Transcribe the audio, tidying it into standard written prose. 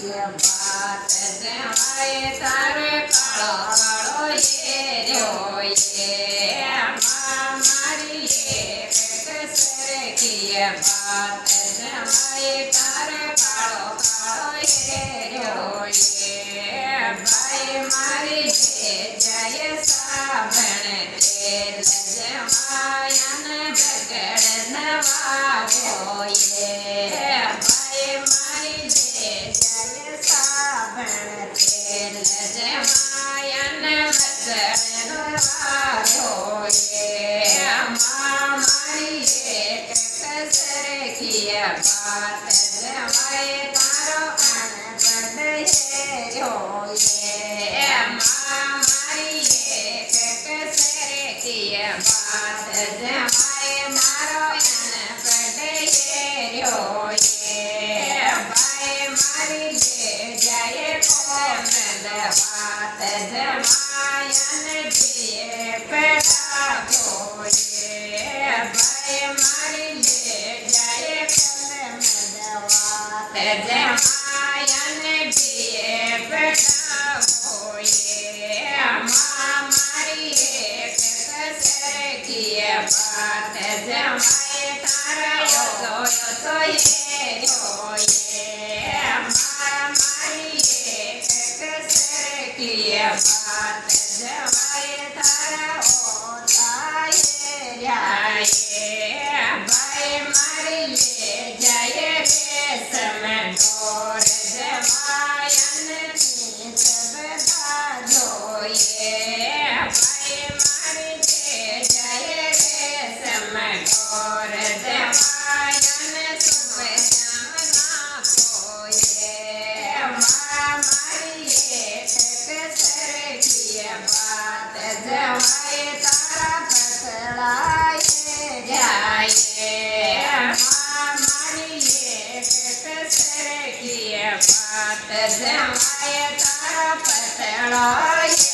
बात जमाए तारे कालो कालो ये रो ये मारी ये कसर की बात जमाए तारे कालो कालो ये रो ये भाई मारी जय साबण तेल जमायन बगड़ नवाबो ये भाई मारी जय साबण तेल जमायन बगड़ नवाबो ये मारी कसर की बात जमाए तारो अनपढ़ है रो ये मारी कसर की बात जमाए मारो अनपढ़ है रो ये भाई मारी जय कोमल बात जमायन दिए पेड़ा गो ये भाई मारी जय कोमल बात जमायन दिए पेड़ा गो ये मारी कसर की बात जमाए तारा यो तो ये रो ये मारी कसर की बात जमाए तारा होता ये भाई मारी जय रेशम डोर जमायन बता दो ये भाई मारी जय रेशम डोर जमायन सुबह जाना को ये मारी कसर की बात जमाए तारा पतलाए जाए मारी कसर की बात जमाए तारा पतलाए